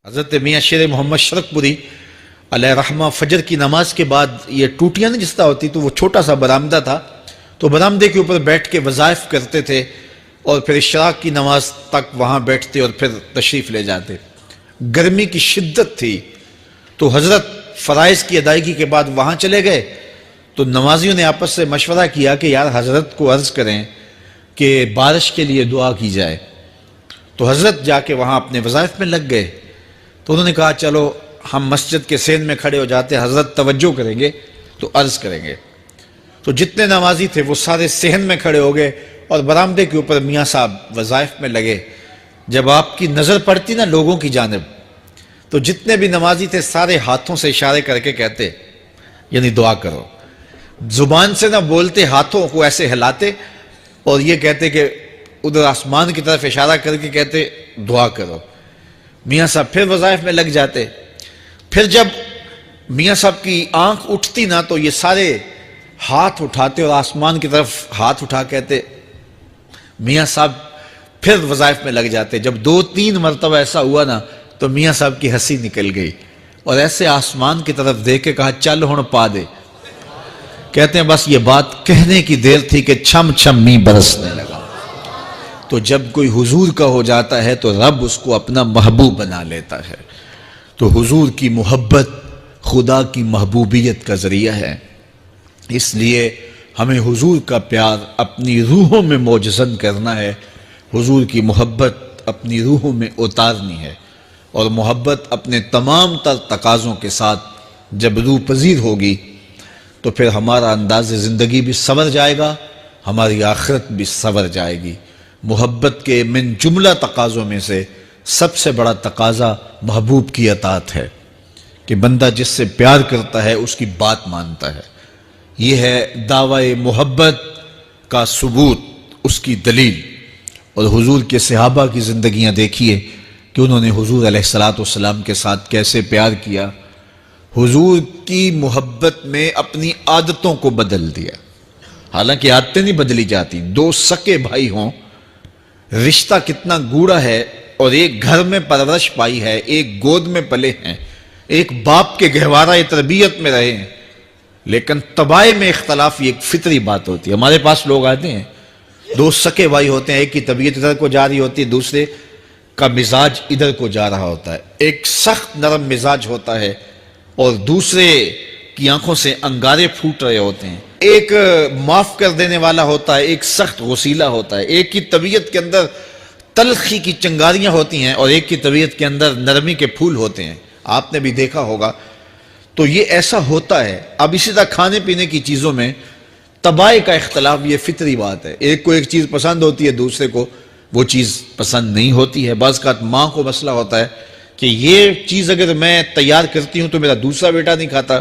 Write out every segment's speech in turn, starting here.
حضرت میاں شیر محمد شرک پوری علیہ رحمہ فجر کی نماز کے بعد یہ ٹوٹیاں نہیں جس طرح ہوتی تو وہ چھوٹا سا برآمدہ تھا تو برآمدے کے اوپر بیٹھ کے وظائف کرتے تھے اور پھر اشراق کی نماز تک وہاں بیٹھتے اور پھر تشریف لے جاتے. گرمی کی شدت تھی تو حضرت فرائض کی ادائیگی کے بعد وہاں چلے گئے تو نمازیوں نے آپس سے مشورہ کیا کہ یار حضرت کو عرض کریں کہ بارش کے لیے دعا کی جائے. تو حضرت جا کے وہاں اپنے وظائف میں لگ گئے تو انہوں نے کہا چلو ہم مسجد کے سین میں کھڑے ہو جاتے ہیں, حضرت توجہ کریں گے تو عرض کریں گے. تو جتنے نمازی تھے وہ سارے صحن میں کھڑے ہو گئے اور برآمدے کے اوپر میاں صاحب وظائف میں لگے. جب آپ کی نظر پڑتی نا لوگوں کی جانب تو جتنے بھی نمازی تھے سارے ہاتھوں سے اشارے کر کے کہتے یعنی دعا کرو. زبان سے نہ بولتے, ہاتھوں کو ایسے ہلاتے اور یہ کہتے کہ ادھر آسمان کی طرف اشارہ کر کے کہتے دعا کرو. میاں صاحب پھر وظائف میں لگ جاتے. پھر جب میاں صاحب کی آنکھ اٹھتی نا تو یہ سارے ہاتھ اٹھاتے اور آسمان کی طرف ہاتھ اٹھا کہتے. میاں صاحب پھر وظائف میں لگ جاتے. جب 2-3 مرتبہ ایسا ہوا نا تو میاں صاحب کی ہنسی نکل گئی اور ایسے آسمان کی طرف دیکھ کے کہا چل ہن پا دے. کہتے ہیں بس یہ بات کہنے کی دیر تھی کہ چھم چھم می برسنے لگا. تو جب کوئی حضور کا ہو جاتا ہے تو رب اس کو اپنا محبوب بنا لیتا ہے. تو حضور کی محبت خدا کی محبوبیت کا ذریعہ ہے. اس لیے ہمیں حضور کا پیار اپنی روحوں میں موجزن کرنا ہے, حضور کی محبت اپنی روحوں میں اتارنی ہے, اور محبت اپنے تمام تر تقاضوں کے ساتھ جب روح پذیر ہوگی تو پھر ہمارا انداز زندگی بھی سنور جائے گا, ہماری آخرت بھی سنور جائے گی. محبت کے من جملہ تقاضوں میں سے سب سے بڑا تقاضا محبوب کی اطاعت ہے کہ بندہ جس سے پیار کرتا ہے اس کی بات مانتا ہے. یہ ہے دعوی محبت کا ثبوت, اس کی دلیل. اور حضور کے صحابہ کی زندگیاں دیکھیے کہ انہوں نے حضور علیہ السلام کے ساتھ کیسے پیار کیا. حضور کی محبت میں اپنی عادتوں کو بدل دیا. حالانکہ عادتیں نہیں بدلی جاتی. 2 سکے بھائی ہوں, رشتہ کتنا گوڑا ہے, اور ایک گھر میں پرورش پائی ہے, ایک گود میں پلے ہیں, ایک باپ کے گہوارہ تربیت میں رہے ہیں, لیکن طبائع میں اختلاف یہ ایک فطری بات ہوتی ہے. ہمارے پاس لوگ آتے ہیں 2 سکے بھائی ہوتے ہیں, ایک کی طبیعت ادھر کو جا رہی ہوتی ہے, دوسرے کا مزاج ادھر کو جا رہا ہوتا ہے. ایک سخت نرم مزاج ہوتا ہے اور دوسرے کی آنکھوں سے انگارے پھوٹ رہے ہوتے ہیں. ایک معاف کر دینے والا ہوتا ہے, ایک سخت غصیلا ہوتا ہے. ایک کی طبیعت کے اندر تلخی کی چنگاریاں ہوتی ہیں اور ایک کی طبیعت کے اندر نرمی کے پھول ہوتے ہیں. آپ نے بھی دیکھا ہوگا. تو یہ ایسا ہوتا ہے. اب اسی طرح کھانے پینے کی چیزوں میں طبائع کا اختلاف یہ فطری بات ہے. ایک کو ایک چیز پسند ہوتی ہے, دوسرے کو وہ چیز پسند نہیں ہوتی ہے. بعض اوقات ماں کو مسئلہ ہوتا ہے کہ یہ چیز اگر میں تیار کرتی ہوں تو میرا دوسرا بیٹا نہیں کھاتا,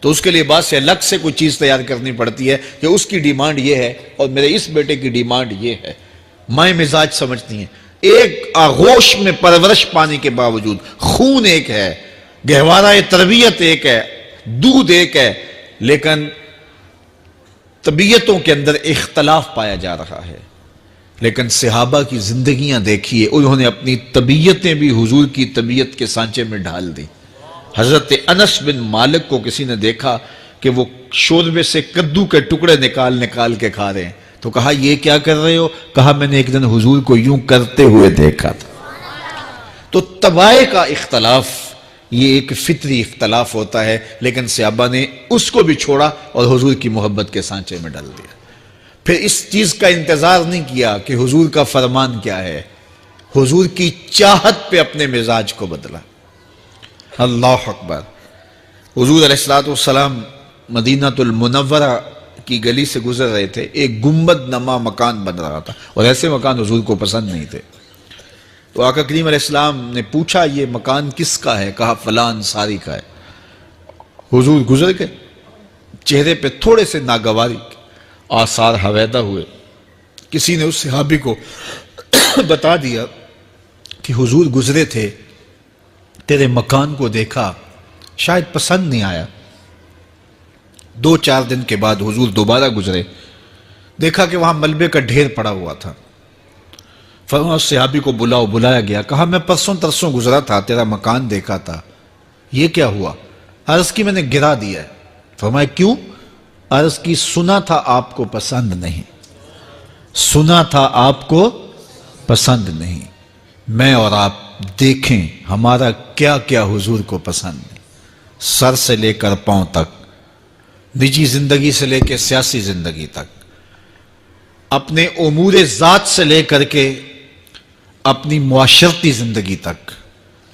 تو اس کے لیے بعد سے الگ سے کوئی چیز تیار کرنی پڑتی ہے کہ اس کی ڈیمانڈ یہ ہے اور میرے اس بیٹے کی ڈیمانڈ یہ ہے. مائیں مزاج سمجھتی ہیں. ایک آغوش میں پرورش پانے کے باوجود خون ایک ہے, گہوارہ تربیت ایک ہے, دودھ ایک ہے, لیکن طبیعتوں کے اندر اختلاف پایا جا رہا ہے. لیکن صحابہ کی زندگیاں دیکھیے, انہوں نے اپنی طبیعتیں بھی حضور کی طبیعت کے سانچے میں ڈھال دی. حضرت انس بن مالک کو کسی نے دیکھا کہ وہ شوربے سے کدو کے ٹکڑے نکال کے کھا رہے ہیں, تو کہا یہ کیا کر رہے ہو؟ کہا میں نے ایک دن حضور کو یوں کرتے ہوئے دیکھا تھا. تو طبائع کا اختلاف یہ ایک فطری اختلاف ہوتا ہے, لیکن صحابہ نے اس کو بھی چھوڑا اور حضور کی محبت کے سانچے میں ڈال دیا. پھر اس چیز کا انتظار نہیں کیا کہ حضور کا فرمان کیا ہے, حضور کی چاہت پہ اپنے مزاج کو بدلا. اللہ اکبر. حضور علیہ السلام مدینہ المنورہ کی گلی سے گزر رہے تھے, ایک گنبد نما مکان بن رہا تھا, اور ایسے مکان حضور کو پسند نہیں تھے. تو آقا کریم علیہ السلام نے پوچھا یہ مکان کس کا ہے؟ کہا فلاں انصاری کا ہے. حضور گزر گئے, چہرے پہ تھوڑے سے ناگواری آثار حویدہ ہوئے. کسی نے اس صحابی کو بتا دیا کہ حضور گزرے تھے, تیرے مکان کو دیکھا, شاید پسند نہیں آیا. 2-4 دن کے بعد حضور دوبارہ گزرے, دیکھا کہ وہاں ملبے کا ڈھیر پڑا ہوا تھا. فرمایا اس صحابی کو بلاؤ، بلایا گیا، کہا میں پرسوں ترسوں گزرا تھا، تیرا مکان دیکھا تھا، یہ کیا ہوا؟ عرض کی میں نے گرا دیا ہے۔ فرمایا کیوں؟ عرض کی سنا تھا آپ کو پسند نہیں، سنا تھا آپ کو پسند نہیں، میں اور آپ دیکھیں ہمارا کیا کیا حضور کو پسند ہے، سر سے لے کر پاؤں تک، نجی زندگی سے لے کے سیاسی زندگی تک، اپنے امور ذات سے لے کر کے اپنی معاشرتی زندگی تک،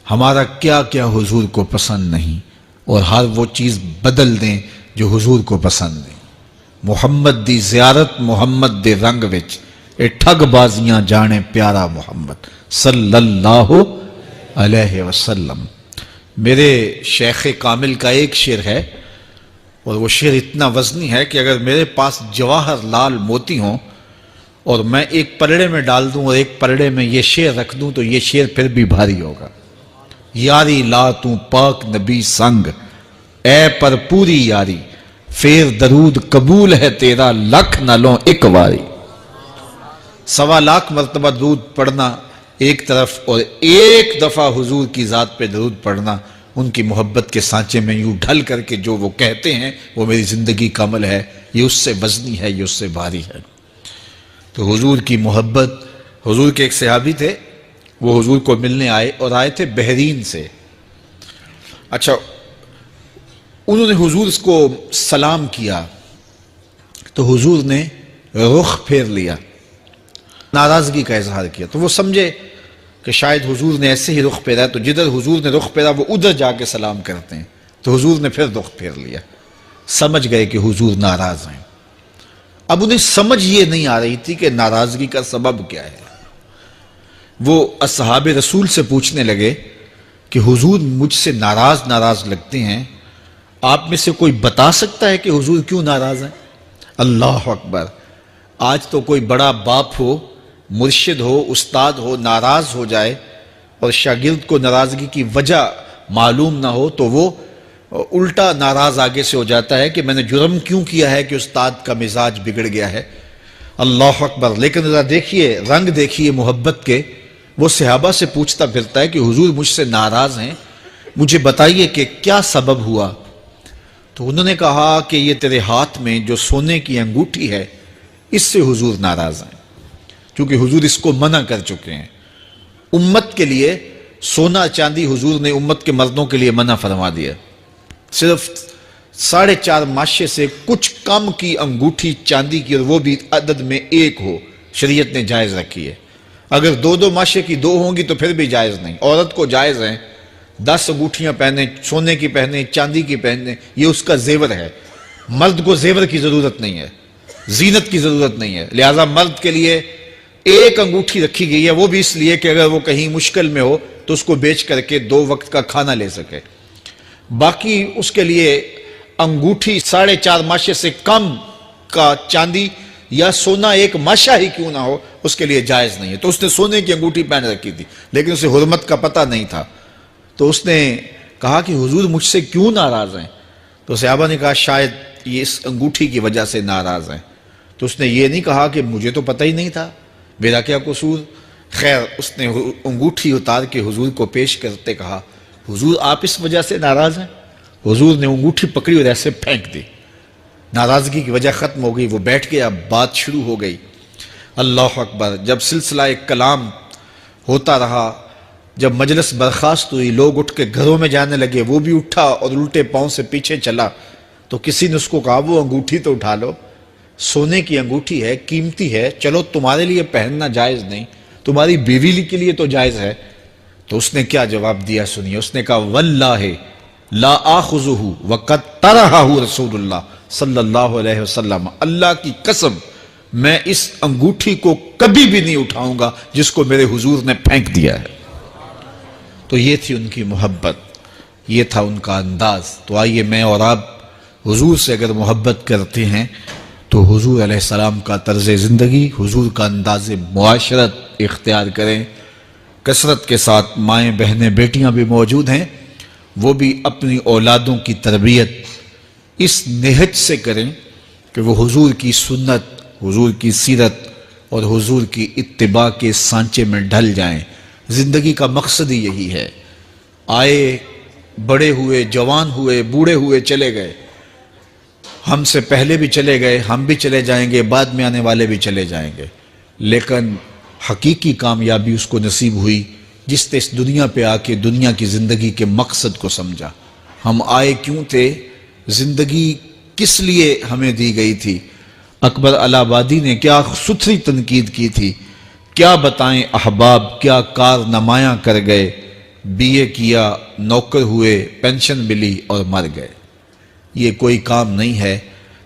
ہمارا کیا کیا حضور کو پسند نہیں، اور ہر وہ چیز بدل دیں جو حضور کو پسند نہیں۔ محمد دی زیارت محمد دے رنگ وچ، اے ٹھگ بازیاں جانے پیارا محمد صلی اللہ علیہ وسلم۔ میرے شیخ کامل کا ایک شعر ہے، اور وہ شعر اتنا وزنی ہے کہ اگر میرے پاس جواہر لال موتی ہوں اور میں ایک پلڑے میں ڈال دوں اور ایک پلڑے میں یہ شعر رکھ دوں تو یہ شعر پھر بھی بھاری ہوگا۔ یاری لا تو پاک نبی سنگ، اے پر پوری یاری، پھر درود قبول ہے تیرا لکھ نہ لوں ایک واری۔ 1.25 لاکھ مرتبہ درود پڑھنا ایک طرف، اور ایک دفعہ حضور کی ذات پہ درود پڑھنا، ان کی محبت کے سانچے میں یوں ڈھل کر کے جو وہ کہتے ہیں وہ میری زندگی کا عمل ہے، یہ اس سے وزنی ہے، یہ اس سے بھاری ہے۔ تو حضور کی محبت، حضور کے ایک صحابی تھے، وہ حضور کو ملنے آئے، اور آئے تھے بحرین سے۔ اچھا، انہوں نے حضور کو سلام کیا تو حضور نے رخ پھیر لیا، ناراضگی کا اظہار کیا، تو وہ سمجھے کہ شاید حضور نے ایسے ہی رخ پھیرا ہے، تو جدھر حضور نے رخ پھیرا وہ ادھر جا کے سلام کرتے ہیں، تو حضور نے پھر رخ پھیر لیا، سمجھ گئے کہ حضور ناراض ہیں۔ اب انہیں سمجھ یہ نہیں آ رہی تھی کہ ناراضگی کا سبب کیا ہے۔ وہ اصحاب رسول سے پوچھنے لگے کہ حضور مجھ سے ناراض لگتے ہیں، آپ میں سے کوئی بتا سکتا ہے کہ حضور کیوں ناراض ہیں؟ اللہ اکبر! آج تو کوئی بڑا باپ ہو، مرشد ہو، استاد ہو، ناراض ہو جائے اور شاگرد کو ناراضگی کی وجہ معلوم نہ ہو تو وہ الٹا ناراض آگے سے ہو جاتا ہے کہ میں نے جرم کیوں کیا ہے کہ استاد کا مزاج بگڑ گیا ہے۔ اللہ اکبر! لیکن ذرا دیکھیے، رنگ دیکھیے محبت کے، وہ صحابہ سے پوچھتا پھرتا ہے کہ حضور مجھ سے ناراض ہیں، مجھے بتائیے کہ کیا سبب ہوا؟ تو انہوں نے کہا کہ یہ تیرے ہاتھ میں جو سونے کی انگوٹھی ہے، اس سے حضور ناراض ہیں، کیونکہ حضور اس کو منع کر چکے ہیں۔ امت کے لیے سونا چاندی حضور نے امت کے مردوں کے لیے منع فرما دیا، صرف 4.5 ماشے سے کچھ کم کی انگوٹھی چاندی کی، اور وہ بھی عدد میں ایک ہو، شریعت نے جائز رکھی ہے۔ اگر 2 ماشے کی 2 ہوں گی تو پھر بھی جائز نہیں۔ عورت کو جائز ہیں 10 انگوٹھیاں پہنے، سونے کی پہنے، چاندی کی پہنے، یہ اس کا زیور ہے۔ مرد کو زیور کی ضرورت نہیں ہے، زینت کی ضرورت نہیں ہے، لہٰذا مرد کے لیے ایک انگوٹھی رکھی گئی ہے، وہ بھی اس لیے کہ اگر وہ کہیں مشکل میں ہو تو اس کو بیچ کر کے 2 وقت کا کھانا لے سکے۔ باقی اس کے لیے انگوٹھی 4.5 ماشے سے کم کا چاندی یا سونا 1 ماشا ہی کیوں نہ ہو، اس کے لیے جائز نہیں ہے۔ تو اس نے سونے کی انگوٹھی پہن رکھی تھی، لیکن اسے حرمت کا پتہ نہیں تھا، تو اس نے کہا کہ حضور مجھ سے کیوں ناراض ہیں؟ تو صحابہ نے کہا شاید یہ اس انگوٹھی کی وجہ سے ناراض ہیں۔ تو اس نے یہ نہیں کہا کہ مجھے تو پتہ ہی نہیں تھا، میرا کیا قصور؟ خیر، اس نے انگوٹھی اتار کے حضور کو پیش کرتے کہا حضور آپ اس وجہ سے ناراض ہیں؟ حضور نے انگوٹھی پکڑی اور ایسے پھینک دی، ناراضگی کی وجہ ختم ہو گئی، وہ بیٹھ گیا، بات شروع ہو گئی۔ اللہ اکبر! جب سلسلہ کلام ہوتا رہا، جب مجلس برخاست ہوئی، لوگ اٹھ کے گھروں میں جانے لگے، وہ بھی اٹھا اور الٹے پاؤں سے پیچھے چلا، تو کسی نے اس کو کہا وہ انگوٹھی تو اٹھا لو، سونے کی انگوٹھی ہے، قیمتی ہے، چلو تمہارے لیے پہننا جائز نہیں، تمہاری بیوی کے لیے تو جائز ہے۔ تو اس نے کیا جواب دیا سنیے، اس نے کہا واللہ لا آخذہ وقد طرحہ رسول اللہ صلی اللہ علیہ وسلم، اللہ کی قسم میں اس انگوٹھی کو کبھی بھی نہیں اٹھاؤں گا جس کو میرے حضور نے پھینک دیا ہے۔ تو یہ تھی ان کی محبت، یہ تھا ان کا انداز۔ تو آئیے میں اور آپ حضور سے اگر محبت کرتے ہیں تو حضور علیہ السلام کا طرز زندگی، حضور کا انداز معاشرت اختیار کریں۔ کثرت کے ساتھ مائیں بہنیں بیٹیاں بھی موجود ہیں، وہ بھی اپنی اولادوں کی تربیت اس نہج سے کریں کہ وہ حضور کی سنت، حضور کی سیرت، اور حضور کی اتباع کے سانچے میں ڈھل جائیں۔ زندگی کا مقصد ہی یہی ہے۔ آئے، بڑے ہوئے، جوان ہوئے، بوڑھے ہوئے، چلے گئے، ہم سے پہلے بھی چلے گئے، ہم بھی چلے جائیں گے، بعد میں آنے والے بھی چلے جائیں گے، لیکن حقیقی کامیابی اس کو نصیب ہوئی جس نے اس دنیا پہ آ کے دنیا کی زندگی کے مقصد کو سمجھا۔ ہم آئے کیوں تھے؟ زندگی کس لیے ہمیں دی گئی تھی؟ اکبر الہ آبادی نے کیا ستھری تنقید کی تھی، کیا بتائیں احباب، کیا کارنمایاں کر گئے، بی اے کیا، نوکر ہوئے، پینشن ملی اور مر گئے۔ یہ کوئی کام نہیں ہے،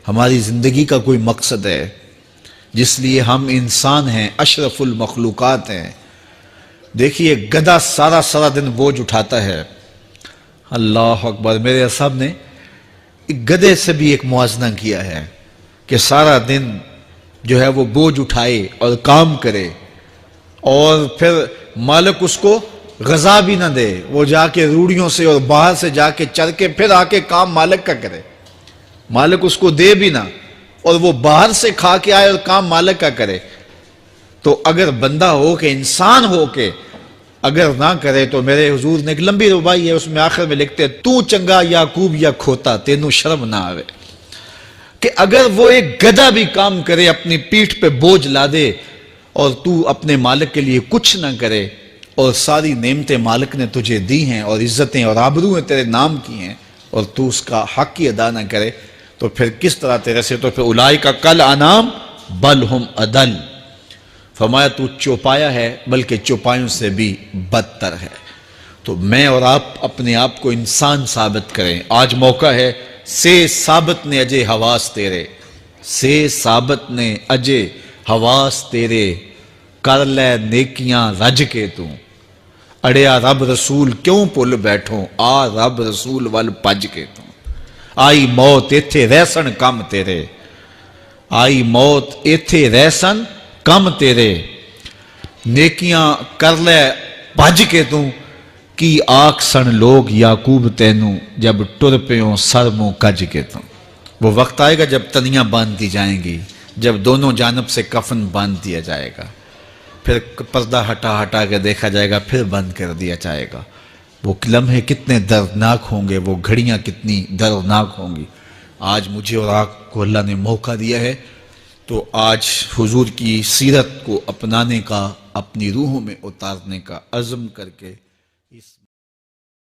ہماری زندگی کا کوئی مقصد ہے جس لیے ہم انسان ہیں، اشرف المخلوقات ہیں۔ دیکھیے گدھا سارا دن بوجھ اٹھاتا ہے، اللہ اکبر۔ میرے صاحب نے ایک گدھے سے بھی ایک موازنہ کیا ہے کہ سارا دن جو ہے وہ بوجھ اٹھائے اور کام کرے، اور پھر مالک اس کو غذا بھی نہ دے، وہ جا کے روڑیوں سے اور باہر سے جا کے چر کے پھر آ کے کام مالک کا کرے، مالک اس کو دے بھی نہ، اور وہ باہر سے کھا کے آئے اور کام مالک کا کرے۔ تو اگر بندہ ہو کے، انسان ہو کے اگر نہ کرے تو میرے حضور نے ایک لمبی ربائی ہے، اس میں آخر میں لکھتے ہیں، تو چنگا یعقوب یا کھوتا تینوں شرم نہ آوے، کہ اگر وہ ایک گدھا بھی کام کرے، اپنی پیٹھ پہ بوجھ لا دے، اور تو اپنے مالک کے لیے کچھ نہ کرے، اور ساری نعمتیں مالک نے تجھے دی ہیں اور عزتیں اور آبرویں تیرے نام کی ہیں، اور تو اس کا حق ہی ادا نہ کرے، تو پھر کس طرح تیرے سے؟ تو پھر اولئک کل انعام بل ہم اضل، فرمایا تو چوپایا ہے بلکہ چوپایوں سے بھی بدتر ہے۔ تو میں اور آپ اپنے آپ کو انسان ثابت کریں، آج موقع ہے۔ سے ثابت نے اجے حواس تیرے، سے ثابت نے اجے حواس تیرے، کر لے نیکیاں رج کے تو، اڑیا رب رسول کیوں پل بیٹھوں، آ رب رسول ول پج کے تو، آئی موت ایتھے رہسن کم تیرے، آئی موت ایتھے رہسن کم تیرے، نیکیاں کر لے بھج کے تو، کی آکھ سن لوگ یعقوب تینوں، جب ٹر پیوں سر منہ کج کے تو۔ وہ وقت آئے گا جب تنیاں باندھ دی جائیں گی، جب دونوں جانب سے کفن باندھ دیا جائے گا، پھر پردہ ہٹا کے دیکھا جائے گا، پھر بند کر دیا جائے گا۔ وہ لمحے کتنے دردناک ہوں گے، وہ گھڑیاں کتنی دردناک ہوں گی۔ آج مجھے اور آپ کو اللہ نے موقع دیا ہے، تو آج حضور کی سیرت کو اپنانے کا، اپنی روحوں میں اتارنے کا عزم کر کے اس